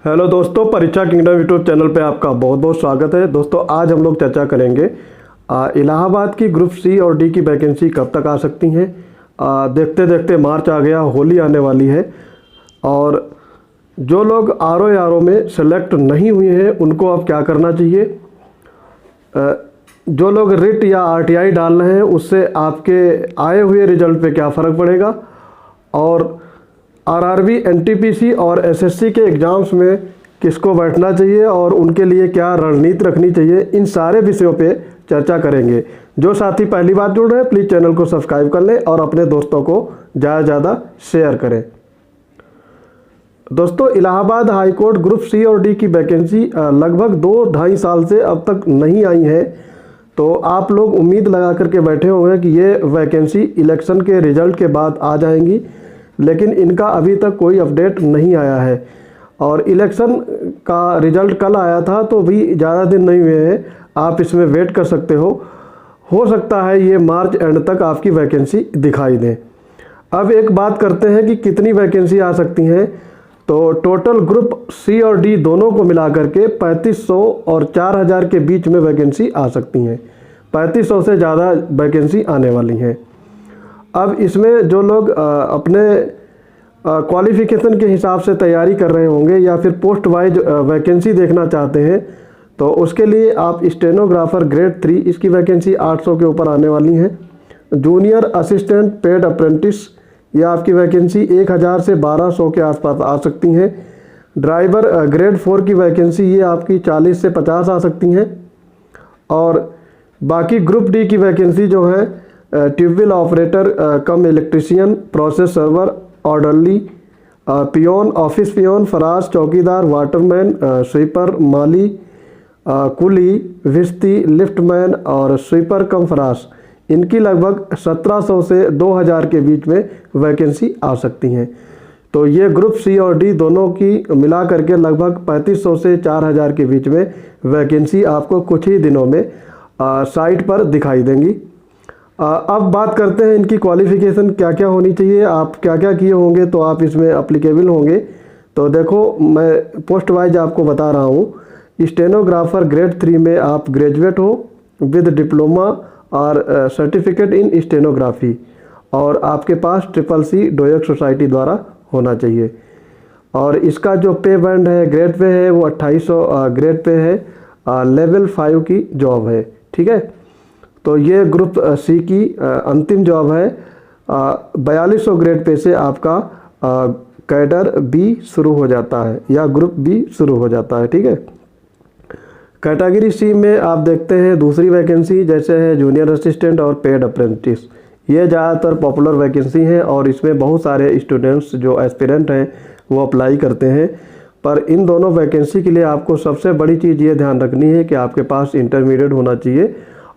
Hello दोस्तों, परीक्षा kingdom YouTube channel पे आपका बहुत बहुत स्वागत है। दोस्तों आज हम लोग चर्चा करेंगे इलाहाबाद की ग्रुप सी और डी की वैकेंसी कब तक आ सकती हैं। देखते देखते मार्च आ गया, होली आने वाली है और जो लोग आर में सेलेक्ट नहीं हुए हैं उनको अब क्या करना चाहिए। जो लोग रिट या आरटीआई डाल रहे हैं उससे आपके आए हुए रिजल्ट पे क्या फ़र्क पड़ेगा, और आरआरबी, एनटीपीसी और एसएससी के एग्ज़ाम्स में किसको बैठना चाहिए और उनके लिए क्या रणनीति रखनी चाहिए, इन सारे विषयों पे चर्चा करेंगे। जो साथी पहली बार जुड़ रहे हैं प्लीज़ चैनल को सब्सक्राइब कर लें और अपने दोस्तों को ज़्यादा से ज़्यादा शेयर करें। दोस्तों, Allahabad high court group C और डी की वैकेंसी लगभग 2-2.5 साल से अब तक नहीं आई है, तो आप लोग उम्मीद लगा करके बैठे होंगे कि ये वैकेंसी इलेक्शन के रिजल्ट के बाद आ जाएंगी, लेकिन इनका अभी तक कोई अपडेट नहीं आया है। और इलेक्शन का रिजल्ट कल आया था तो भी ज़्यादा दिन नहीं हुए हैं, आप इसमें वेट कर सकते हो सकता है ये मार्च एंड तक आपकी वैकेंसी दिखाई दें। अब एक बात करते हैं कि कितनी वैकेंसी आ सकती हैं। तो टोटल ग्रुप सी और डी दोनों को मिला करके 3500 और 4000 के बीच में वैकेंसी आ सकती हैं। 3500 से ज़्यादा वैकेंसी आने वाली हैं। अब इसमें जो लोग अपने क्वालिफ़िकेशन के हिसाब से तैयारी कर रहे होंगे या फिर पोस्ट वाइज वैकेंसी देखना चाहते हैं तो उसके लिए आप स्टेनोग्राफर ग्रेड 3 इसकी वैकेंसी 800 के ऊपर आने वाली है। जूनियर असिस्टेंट पेड अप्रेंटिस ये आपकी वैकेंसी 1000 से 1200 के आसपास आ सकती हैं। ड्राइवर ग्रेड 4 की वैकेंसी ये आपकी 40 से 50 आ सकती हैं। और बाकी ग्रुप डी की वैकेंसी जो है tubewell operator cum electrician, process server, orderly, peon, office peon, फराज, चौकीदार, वाटरमैन, स्वीपर, माली, कुली, विस्ती, लिफ्टमैन और स्वीपर कम फराज, इनकी लगभग 1700 से 2000 के बीच में वैकेंसी आ सकती हैं। तो ये ग्रुप सी और डी दोनों की मिला करके लगभग 3500 से 4000 के बीच में वैकेंसी आपको कुछ ही दिनों में साइट पर दिखाई देंगी। अब बात करते हैं इनकी क्वालिफ़िकेशन क्या क्या होनी चाहिए, आप क्या क्या किए होंगे तो आप इसमें अप्लीकेबल होंगे। तो देखो, मैं पोस्ट वाइज आपको बता रहा हूँ। स्टेनोग्राफर ग्रेड 3 में आप ग्रेजुएट हो विद डिप्लोमा और सर्टिफिकेट इन स्टेनोग्राफी, और आपके पास CCC डोएक सोसाइटी द्वारा होना चाहिए। और इसका जो पे बैंड है, ग्रेड पे है, वो 2800 ग्रेड पे है। लेवल 5 की जॉब है, ठीक है। तो ये ग्रुप सी की अंतिम जॉब है। 4200 ग्रेड पे से आपका कैडर बी शुरू हो जाता है या ग्रुप बी शुरू हो जाता है, ठीक है। कैटेगरी सी में आप देखते हैं दूसरी वैकेंसी जैसे है जूनियर असिस्टेंट और पेड अप्रेंटिस, ये ज़्यादातर पॉपुलर वैकेंसी हैं और इसमें बहुत सारे स्टूडेंट्स जो एस्पिरेंट हैं वो अप्लाई करते हैं। पर इन दोनों वैकेंसी के लिए आपको सबसे बड़ी चीज़ ये ध्यान रखनी है कि आपके पास इंटरमीडिएट होना चाहिए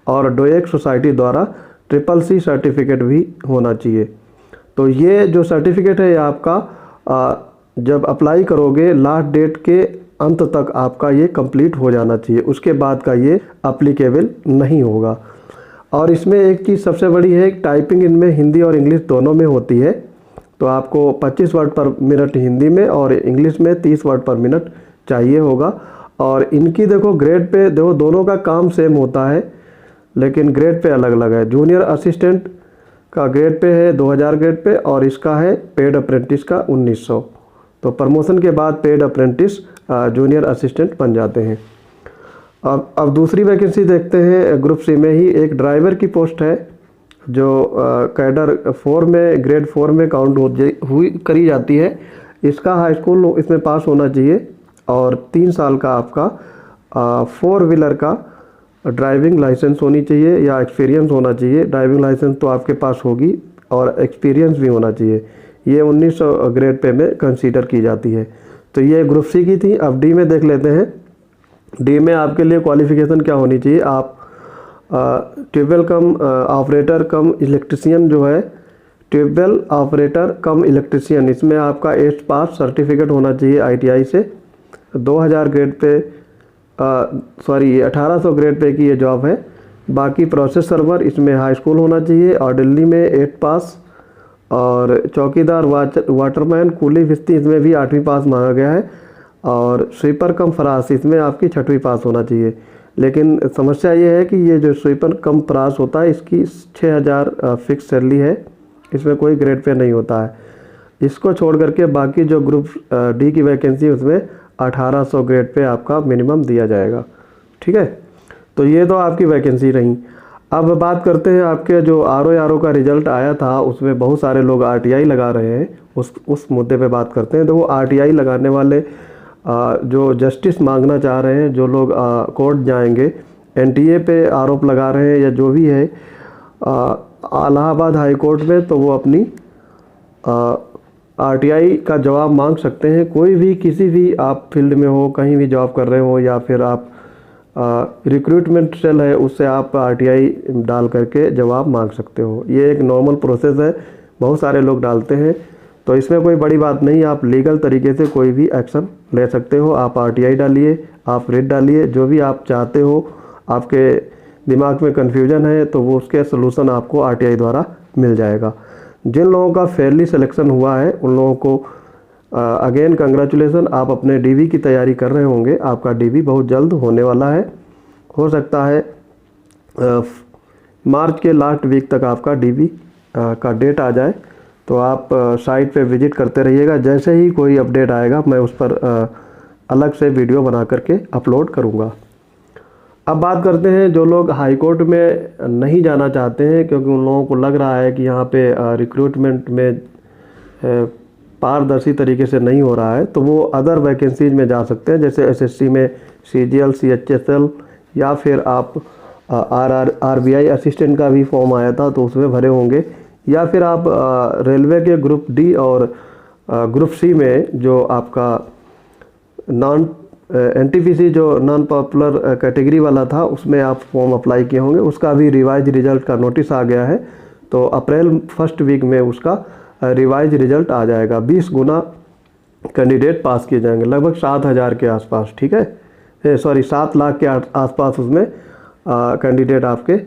और डोएक सोसाइटी द्वारा CCC सर्टिफिकेट भी होना चाहिए। तो ये जो सर्टिफिकेट है ये आपका जब अप्लाई करोगे लास्ट डेट के अंत तक आपका ये कंप्लीट हो जाना चाहिए, उसके बाद का ये अप्लीकेबल नहीं होगा। और इसमें एक चीज़ सबसे बड़ी है, टाइपिंग इनमें हिंदी और इंग्लिश दोनों में होती है। तो आपको 25 वर्ड पर मिनट हिंदी में और इंग्लिश में 30 वर्ड पर मिनट चाहिए होगा। और इनकी देखो ग्रेड पे देखो, दोनों का काम सेम होता है लेकिन ग्रेड पे अलग अलग है। जूनियर असिस्टेंट का ग्रेड पे है 2000 ग्रेड पे और इसका है पेड अप्रेंटिस का 1900। तो प्रमोशन के बाद पेड अप्रेंटिस जूनियर असिस्टेंट बन जाते हैं। अब दूसरी वैकेंसी देखते हैं। ग्रुप सी में ही एक ड्राइवर की पोस्ट है जो कैडर 4 में ग्रेड 4 में काउंट करी जाती है। इसका हाई स्कूल इसमें पास होना चाहिए और 3 साल का आपका 4 व्हीलर का ड्राइविंग लाइसेंस होनी चाहिए या एक्सपीरियंस होना चाहिए। ड्राइविंग लाइसेंस तो आपके पास होगी और एक्सपीरियंस भी होना चाहिए। ये 1900 ग्रेड पे में कंसीडर की जाती है। तो ये ग्रुप सी की थी। अब डी में देख लेते हैं। डी में आपके लिए क्वालिफ़िकेशन क्या होनी चाहिए। आप tubewell cum operator cum electrician जो है, ट्यूबवेल ऑपरेटर कम इलेक्ट्रीशियन, इसमें आपका 8th पास सर्टिफिकेट होना चाहिए ITI से। 2000 ग्रेड पे 1800 ग्रेड पे की ये जॉब है। बाकी प्रोसेस सर्वर इसमें हाई स्कूल होना चाहिए और दिल्ली में 8th पास, और चौकीदार वाटरमैन कुली फिस्ती इसमें भी 8वीं पास मांगा गया है। और स्वीपर कम फरास, इसमें आपकी 6वीं पास होना चाहिए। लेकिन समस्या ये है कि ये जो स्वीपर कम फरास होता है इसकी 6000 फिक्स सैलरी है, इसमें कोई ग्रेड पे नहीं होता है। इसको छोड़ करके बाकी जो ग्रुप डी की वैकेंसी है उसमें 1800 ग्रेड पे आपका मिनिमम दिया जाएगा। ठीक है, तो ये तो आपकी वैकेंसी रही। अब बात करते हैं आपके जो आर का रिजल्ट आया था, उसमें बहुत सारे लोग RTI लगा रहे हैं, उस मुद्दे पे बात करते हैं। तो वो RTI लगाने वाले जो जस्टिस मांगना चाह रहे हैं, जो लोग कोर्ट जाएंगे, NTA पे आरोप लगा रहे हैं या जो भी है इलाहाबाद हाई कोर्ट में, तो वो अपनी RTI का जवाब मांग सकते हैं। कोई भी किसी भी आप फील्ड में हो, कहीं भी जॉब कर रहे हो, या फिर आप रिक्रूटमेंट सेल है उससे आप RTI डाल करके जवाब मांग सकते हो। ये एक नॉर्मल प्रोसेस है, बहुत सारे लोग डालते हैं, तो इसमें कोई बड़ी बात नहीं। आप लीगल तरीके से कोई भी एक्शन ले सकते हो। आप RTI डालिए, आप रिट डालिए, जो भी आप चाहते हो। आपके दिमाग में कन्फ्यूजन है तो वो उसके सलूशन आपको RTI द्वारा मिल जाएगा। जिन लोगों का फेयरली सिलेक्शन हुआ है उन लोगों को अगेन कंग्रेचुलेसन। आप अपने DV की तैयारी कर रहे होंगे, आपका DV बहुत जल्द होने वाला है। हो सकता है मार्च के लास्ट वीक तक आपका DV का डेट आ जाए। तो आप साइट पे विजिट करते रहिएगा, जैसे ही कोई अपडेट आएगा मैं उस पर अलग से वीडियो बना करके अपलोड करूँगा। अब बात करते हैं जो लोग हाई कोर्ट में नहीं जाना चाहते हैं, क्योंकि उन लोगों को लग रहा है कि यहाँ पे रिक्रूटमेंट में पारदर्शी तरीके से नहीं हो रहा है, तो वो अदर वैकेंसीज में जा सकते हैं। जैसे SSC में CGL, CHSL, या फिर आप RBI असिस्टेंट का भी फॉर्म आया था तो उसमें भरे होंगे, या फिर आप रेलवे के ग्रुप D और ग्रुप C में जो आपका NTPC जो नॉन पॉपुलर कैटेगरी वाला था उसमें आप फॉर्म अप्लाई किए होंगे। उसका भी रिवाइज रिजल्ट का नोटिस आ गया है, तो अप्रैल फर्स्ट वीक में उसका रिवाइज रिजल्ट आ जाएगा। 20 गुना कैंडिडेट पास किए जाएंगे, लगभग 7000 के आसपास। ठीक है, सॉरी 7 लाख के आसपास उसमें कैंडिडेट आपके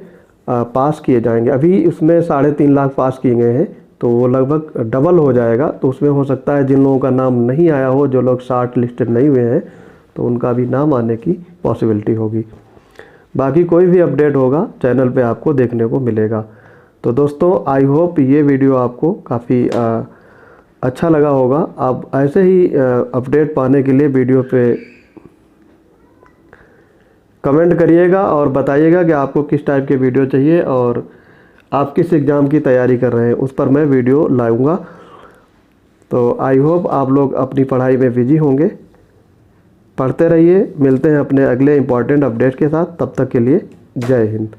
पास किए जाएंगे। अभी उसमें 3.5 लाख पास किए गए हैं, तो वो लगभग डबल हो जाएगा। तो उसमें हो सकता है जिन लोगों का नाम नहीं आया हो, जो लोग शॉर्ट लिस्टेड नहीं हुए हैं, तो उनका भी नाम आने की पॉसिबिलिटी होगी। बाकी कोई भी अपडेट होगा चैनल पे आपको देखने को मिलेगा। तो दोस्तों, आई होप ये वीडियो आपको काफ़ी अच्छा लगा होगा। आप ऐसे ही अपडेट पाने के लिए वीडियो पे कमेंट करिएगा और बताइएगा कि आपको किस टाइप के वीडियो चाहिए और आप किस एग्ज़ाम की तैयारी कर रहे हैं, उस पर मैं वीडियो लाऊंगा। तो आई होप आप लोग अपनी पढ़ाई में बिजी होंगे। पढ़ते रहिए, मिलते हैं अपने अगले इम्पॉर्टेंट अपडेट के साथ। तब तक के लिए जय हिंद।